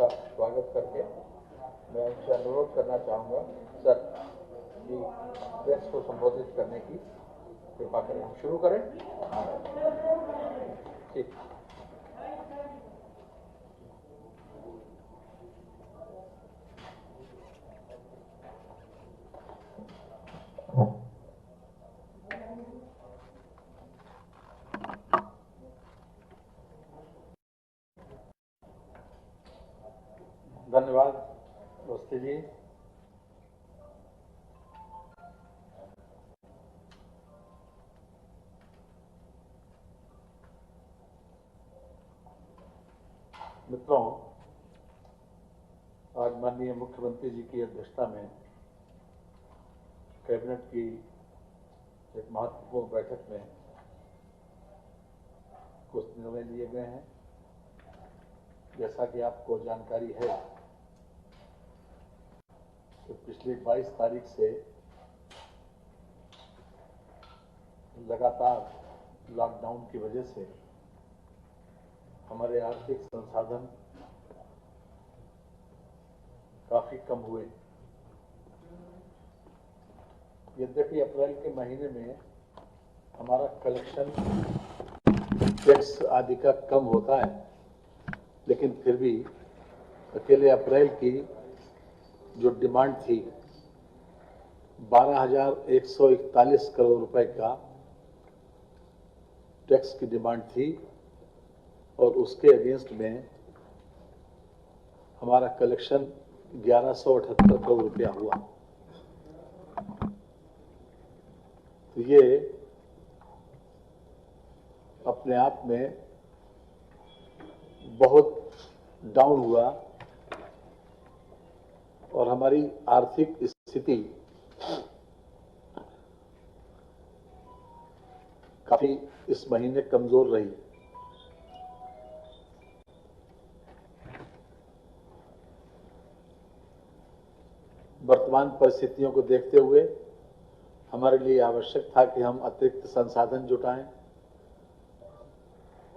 का स्वागत करके मैं उनसे अनुरोध करना चाहूँगा सर कि प्रेस को संबोधित करने की कृपा करें। हम शुरू करें। ठीक। धन्यवाद दोस्ती जी। मित्रों, आज माननीय मुख्यमंत्री जी की अध्यक्षता में कैबिनेट की एक महत्वपूर्ण बैठक में कुछ निर्णय लिए गए हैं। जैसा कि आपको जानकारी है कि पिछली 22 तारीख से लगातार लॉकडाउन की वजह से हमारे आर्थिक संसाधन काफी कम हुए। यद्यपि अप्रैल के महीने में हमारा कलेक्शन टैक्स आदि का कम होता है, लेकिन फिर भी अकेले अप्रैल की जो डिमांड थी 12,141 करोड़ रुपए का टैक्स की डिमांड थी और उसके अगेंस्ट में हमारा कलेक्शन 1178 करोड़ रुपया हुआ। तो ये अपने आप में बहुत डाउन हुआ और हमारी आर्थिक स्थिति काफी इस महीने कमजोर रही। वर्तमान परिस्थितियों को देखते हुए हमारे लिए आवश्यक था कि हम अतिरिक्त संसाधन जुटाएं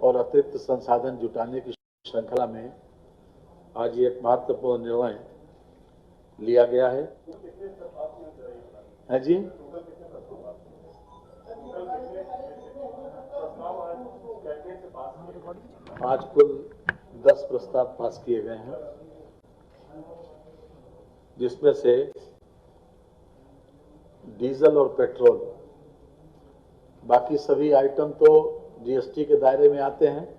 और अतिरिक्त संसाधन जुटाने की श्रृंखला में आज ये एक महत्वपूर्ण निर्णय लिया गया है। जी, आज कुल 10 प्रस्ताव पास किए गए हैं, जिसमें से डीजल और पेट्रोल, बाकी सभी आइटम तो जीएसटी के दायरे में आते हैं,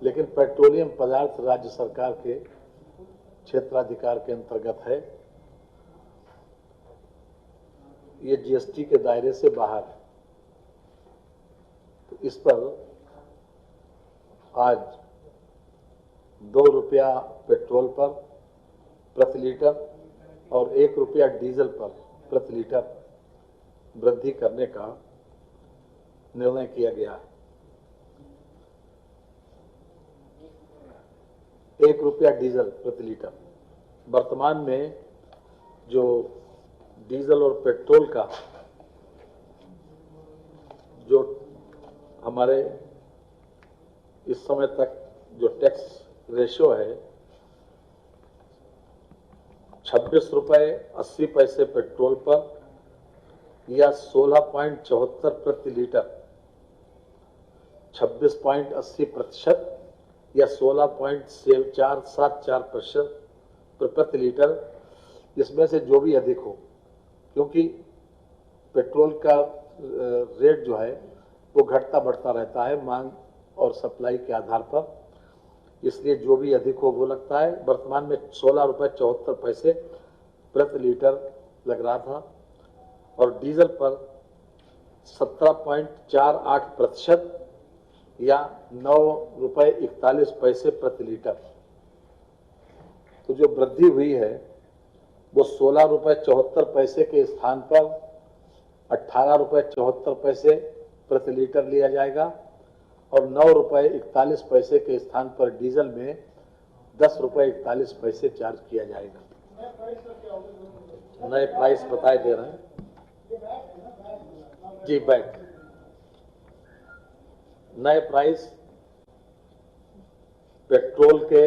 लेकिन पेट्रोलियम पदार्थ राज्य सरकार के क्षेत्राधिकार के अंतर्गत है। ये जीएसटी के दायरे से बाहर है। तो इस पर आज 2 रुपया पेट्रोल पर प्रति लीटर और 1 रुपया डीजल पर प्रति लीटर वृद्धि करने का निर्णय किया गया है। 1 रुपया डीजल प्रति लीटर। वर्तमान में जो डीजल और पेट्रोल का जो हमारे इस समय तक जो टैक्स रेशियो है 26 रुपये 80 पैसे पेट्रोल पर या 16.74 प्रति लीटर, 26.80% या 16.474% प्रति लीटर, इसमें से जो भी अधिक हो, क्योंकि पेट्रोल का रेट जो है वो घटता बढ़ता रहता है मांग और सप्लाई के आधार पर, इसलिए जो भी अधिक हो वो लगता है। वर्तमान में 16 रुपये 74 पैसे प्रति लीटर लग रहा था और डीजल पर 17.48% या 9 रुपये 41 पैसे प्रति लीटर। तो जो वृद्धि हुई है वो 16 रुपये 74 पैसे के स्थान पर 18 रुपये 74 पैसे प्रति लीटर लिया जाएगा और 9 रुपये 41 पैसे के स्थान पर डीजल में 10 रुपये 41 पैसे चार्ज किया जाएगा। नए प्राइस बताए दे रहे हैं जी। बैक नए प्राइस पेट्रोल के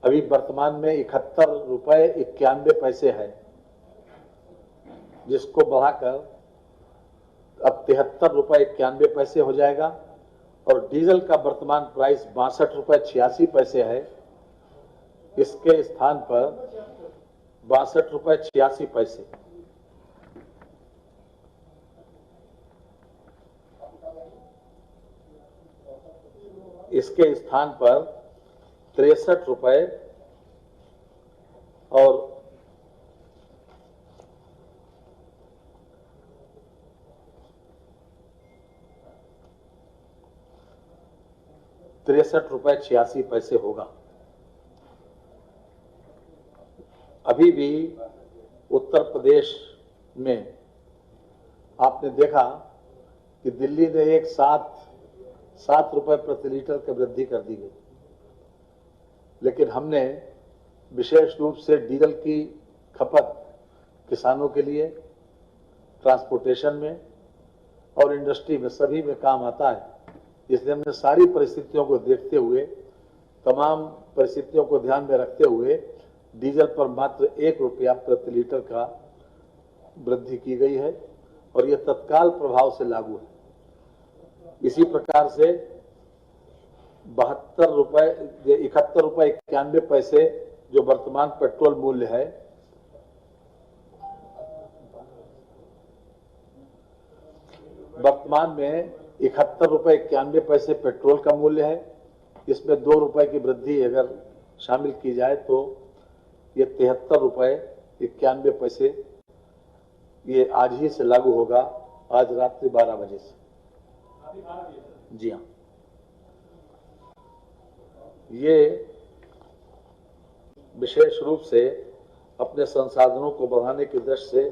अभी वर्तमान में 71 रुपए 91 पैसे है, जिसको बढ़ाकर अब 73 रुपए 91 पैसे हो जाएगा। और डीजल का वर्तमान प्राइस 62 रुपए 86 पैसे है, इसके स्थान पर 62 रुपए 86 पैसे। इसके स्थान पर 63 रुपए और 63 रुपए 86 पैसे होगा। अभी भी उत्तर प्रदेश में आपने देखा कि दिल्ली ने एक 7 रुपए प्रति लीटर की वृद्धि कर दी गई, लेकिन हमने विशेष रूप से डीजल की खपत किसानों के लिए, ट्रांसपोर्टेशन में और इंडस्ट्री में सभी में काम आता है, इसलिए हमने सारी परिस्थितियों को देखते हुए, तमाम परिस्थितियों को ध्यान में रखते हुए डीजल पर मात्र 1 रुपया प्रति लीटर का वृद्धि की गई है और यह तत्काल प्रभाव से लागू है। इसी प्रकार से 71 रुपए 91 पैसे जो वर्तमान पेट्रोल मूल्य है, वर्तमान में 71 रुपए 91 पैसे पेट्रोल का मूल्य है। इसमें 2 रुपए की वृद्धि अगर शामिल की जाए तो ये 73 रुपए 91 पैसे ये आज ही से लागू होगा, आज रात्रि 12 बजे से। जी हाँ, ये विशेष रूप से अपने संसाधनों को बढ़ाने की दृष्टि से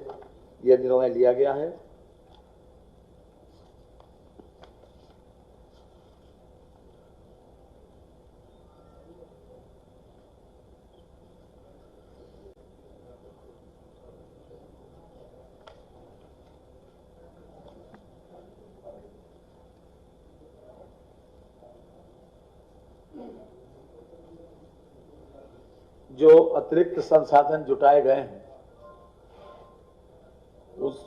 यह निर्णय लिया गया है। जो अतिरिक्त संसाधन जुटाए गए हैं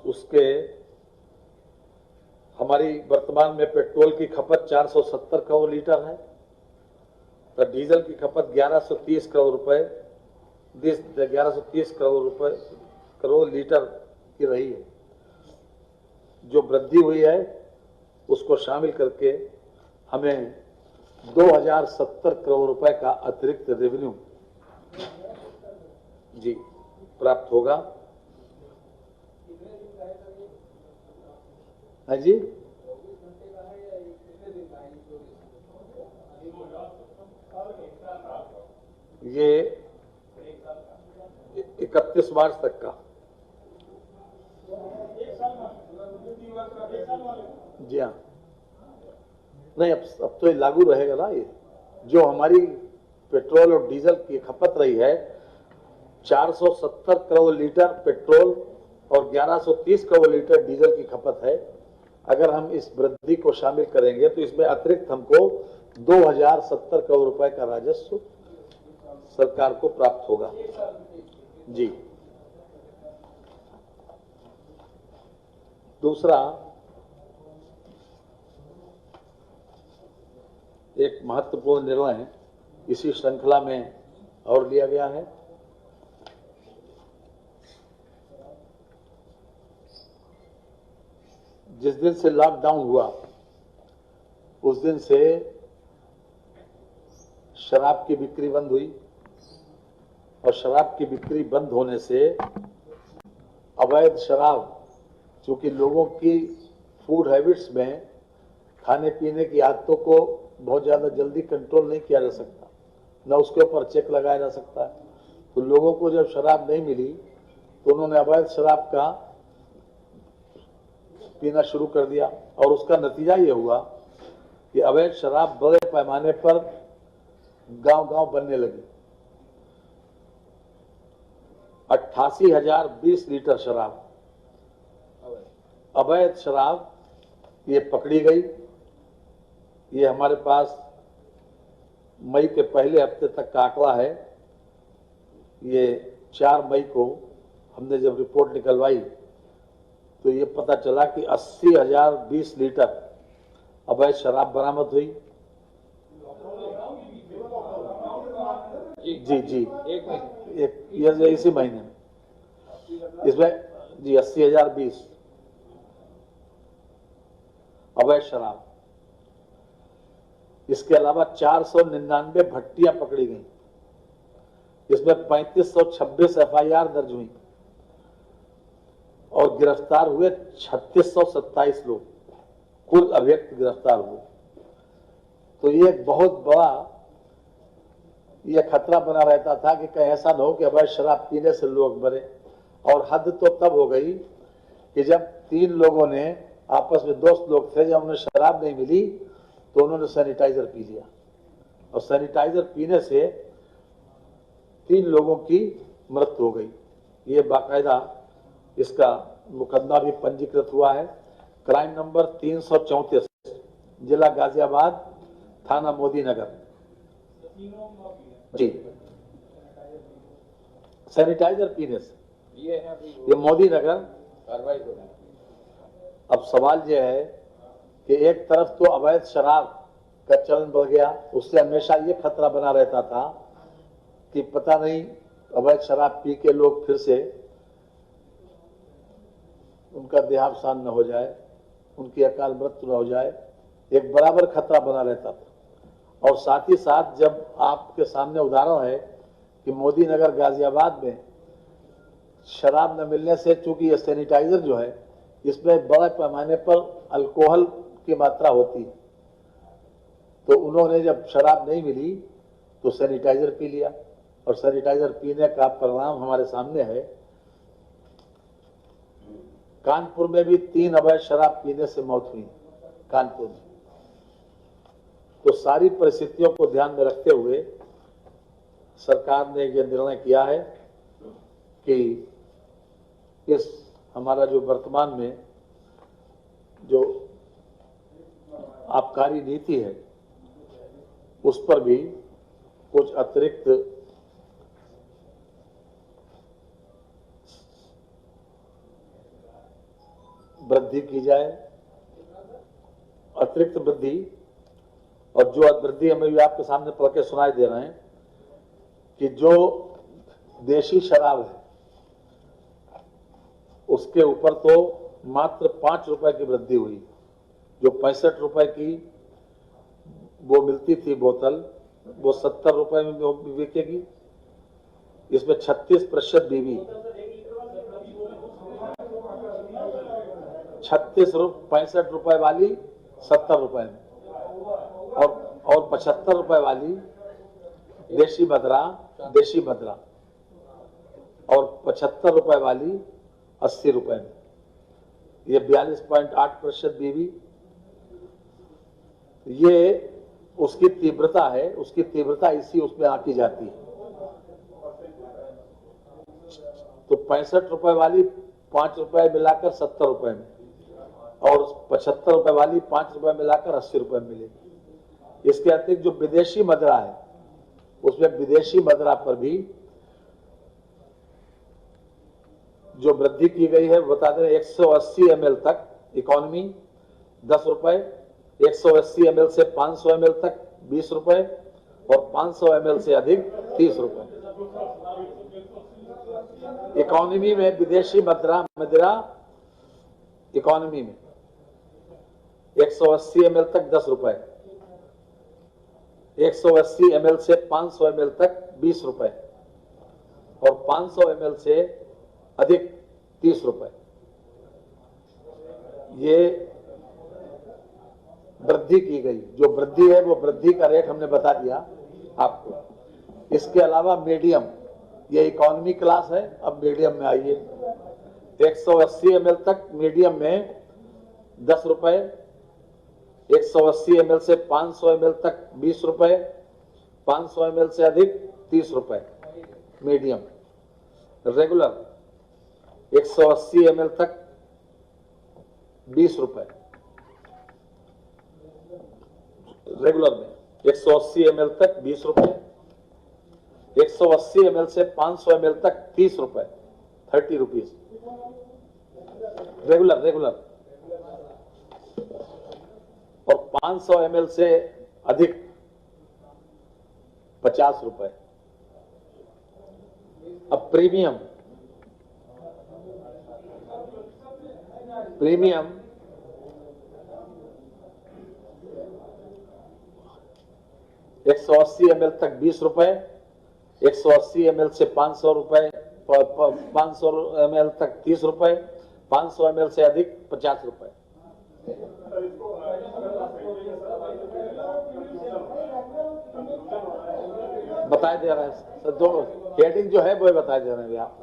उसके हमारी वर्तमान में पेट्रोल की खपत 470 करोड़ लीटर है, तो डीजल की खपत 1130 करोड़ लीटर की रही है। जो वृद्धि हुई है उसको शामिल करके हमें 2070 करोड़ रुपए का अतिरिक्त रेवेन्यू जी प्राप्त होगा। हाँ जी, ये 31 मार्च तक का। जी हाँ, नहीं अब तो ये लागू रहेगा ना। ये जो हमारी पेट्रोल और डीजल की खपत रही है 470 करोड़ लीटर पेट्रोल और 1130 करोड़ लीटर डीजल की खपत है। अगर हम इस वृद्धि को शामिल करेंगे तो इसमें अतिरिक्त हमको 2070 करोड़ रुपए का राजस्व सरकार को प्राप्त होगा। जी, दूसरा एक महत्वपूर्ण निर्णय इसी श्रृंखला में और लिया गया है। जिस दिन से लॉकडाउन हुआ उस दिन से शराब की बिक्री बंद हुई और शराब की बिक्री बंद होने से अवैध शराब, चूंकि लोगों की फूड हैबिट्स में खाने पीने की आदतों को बहुत ज्यादा जल्दी कंट्रोल नहीं किया जा सकता, न उसके ऊपर चेक लगाया जा सकता है, तो लोगों को जब शराब नहीं मिली तो उन्होंने अवैध शराब का पीना शुरू कर दिया और उसका नतीजा ये हुआ कि अवैध शराब बड़े पैमाने पर गांव-गांव बनने लगी। 88,020 लीटर शराब, अवैध शराब ये पकड़ी गई। ये हमारे पास मई के पहले हफ्ते तक का आंकड़ा है ये 4 मई को हमने जब रिपोर्ट निकलवाई तो ये पता चला कि 80,020 लीटर अवैध शराब बरामद हुई। जी एक इसी महीने में इसमें जी 80,020 अवैध शराब। इसके अलावा 499 भट्टियां पकड़ी गई, इसमें 3526 FIR दर्ज हुई और गिरफ्तार हुए 3627 लोग, कुल अभियुक्त गिरफ्तार हुए। तो ये एक बहुत बड़ा ये खतरा बना रहता था कि कहीं ऐसा न हो कि अवैध शराब पीने से लोग मरे। और हद तो तब हो गई कि जब 3 लोगों ने आपस में दोस्त लोग थे, जब उन्हें शराब नहीं मिली तो उन्होंने सैनिटाइजर पी लिया और सैनिटाइजर पीने से 3 लोगों की मृत्यु हो गई। ये बाकायदा इसका मुकदमा भी पंजीकृत हुआ है। क्राइम नंबर 334, जिला गाजियाबाद, थाना मोदी नगर। जी सैनिटाइजर पीने से ये मोदी नगर कार्रवाई हो रही है। अब सवाल यह है कि एक तरफ तो अवैध शराब का चलन बढ़ गया, उससे हमेशा ये खतरा बना रहता था कि पता नहीं अवैध शराब पी के लोग फिर से उनका देहावसान न हो जाए, उनकी अकाल मृत्यु न हो जाए, एक बराबर खतरा बना रहता था। और साथ ही साथ जब आपके सामने उदाहरण है कि मोदी नगर गाजियाबाद में शराब न मिलने से, चूंकि ये सैनिटाइजर जो है इसमें बड़े पैमाने पर अल्कोहल की मात्रा होती है, तो उन्होंने जब शराब नहीं मिली तो सैनिटाइजर पी लिया और सैनिटाइजर पीने का परिणाम हमारे सामने है। कानपुर में भी 3 अवैध शराब पीने से मौत हुई कानपुर में। तो सारी परिस्थितियों को ध्यान में रखते हुए सरकार ने यह निर्णय किया है कि इस हमारा जो वर्तमान में जो आबकारी नीति है उस पर भी कुछ अतिरिक्त वृद्धि की जाए। अतिरिक्त वृद्धि, और जो वृद्धि हमें भी आपके सामने पढ़ के सुनाई दे रहे हैं कि जो देशी शराब है उसके ऊपर तो मात्र 5 रुपए की वृद्धि हुई। जो 65 रुपए की वो मिलती थी बोतल, वो 70 रुपए में बिकेगी। इसमें 36% बीवी, 65 रुपए वाली 70 रुपए में, और 75 रुपए वाली देशी मदरा और 75 रुपए वाली 80 रुपए में। ये 42.8% बीवी। ये उसकी तीव्रता है, उसकी तीव्रता इसी उसमें आती जाती है। तो 65 रुपए वाली 5 रुपए मिलाकर 70 रुपए में, और 75 रुपए वाली 5 रुपए मिलाकर 80 रुपए में मिलेगी। इसके अतिरिक्त जो विदेशी मदरा है उसमें विदेशी मदरा पर भी जो वृद्धि की गई है, बता दें 180 ml तक इकोनॉमी 10 रुपए, 180 ml से 500 ml तक 20 रुपए, और 500 ml से अधिक 30 रुपए। इकोनॉमी में विदेशी मदिरा इकोनॉमी में 180 ml तक 10 रुपए, 180 ml से 500 ml तक 20 रुपए, और 500 ml से अधिक 30 रुपए। ये वृद्धि की गई। जो वृद्धि है वो वृद्धि का रेट हमने बता दिया आपको। इसके अलावा मीडियम, ये इकोनॉमी क्लास है, अब मीडियम में आइए। 180 ml तक मीडियम में 10 रुपए, 180 ml से 500 ml तक 20 रुपए, 500 ml से अधिक 30 रुपए मीडियम। रेगुलर 180 ml तक 20 रुपए, रेगुलर में 180 ml तक 20 रुपए, 180 ml से 500 ml तक 30 रुपए, 30 रुपीज रेगुलर। और 500 ml से अधिक 50 रुपए। अब प्रीमियम 180 ml तक 20 रुपए, 180 ml से 500 रुपए, 500 ml तक 30 रुपए, 500 ml से अधिक 50 रुपए। बताए दे रहे हैं दो हेडिंग जो है वो बताए दे रहे हैं आप,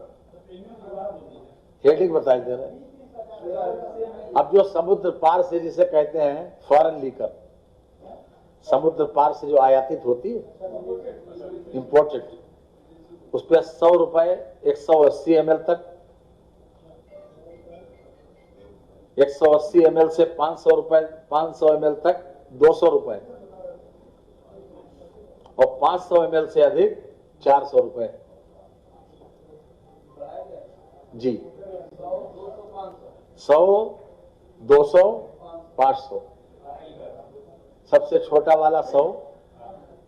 हेडिंग बताए दे रहे हैं। अब जो समुद्र पार से जिसे कहते हैं फॉरेन लीकर, समुद्र पार से जो आयातित होती है इंपोर्टेड, उस पर 100 रुपए 180 ml तक, 180 ml से 500 रुपए 500 ml तक 200 रुपए, और 500 ml से अधिक 400 रुपए जी। 100, 200, 500, सबसे छोटा वाला 100,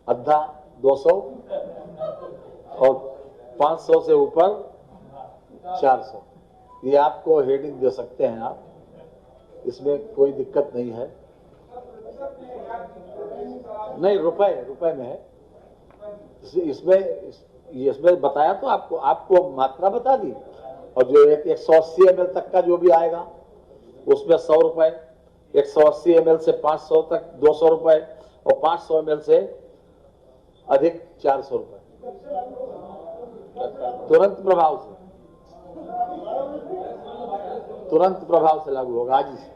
अद्धा 200, और 500 से ऊपर 400। ये आपको हेडिंग दे सकते हैं आप, इसमें कोई दिक्कत नहीं है। नहीं, रुपए में है। इसमें बताया तो आपको मात्रा बता दी। और जो 180 ml तक का जो भी आएगा उसमें 100 रुपए, 180 ml से 500 तक 200 रुपए, और 500 ml से अधिक 400 रुपए। तुरंत प्रभाव से लागू होगा आज ही से।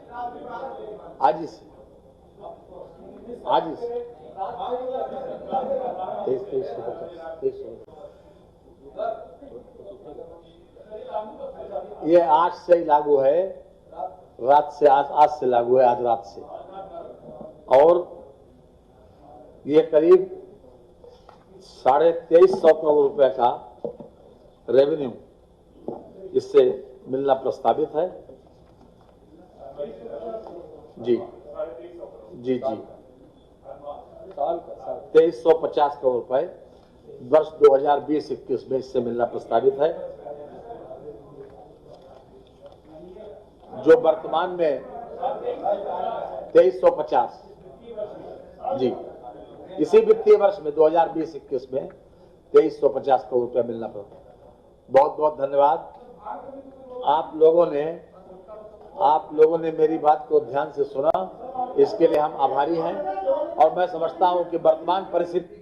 2350। ये आज से ही लागू है, रात से आज से लागू है, आज रात से। और ये करीब 2350 करोड़ रुपए का रेवेन्यू इससे मिलना प्रस्तावित है। जी 2350 करोड़ रुपए वर्ष 2020-21 में इससे मिलना प्रस्तावित है, जो वर्तमान में 2350 जी, इसी वित्तीय वर्ष में 2020-21 में 2350 करोड़ रुपया मिलना पड़ा। बहुत बहुत धन्यवाद। आप लोगों ने मेरी बात को ध्यान से सुना, इसके लिए हम आभारी हैं। और मैं समझता हूं कि वर्तमान परिस्थिति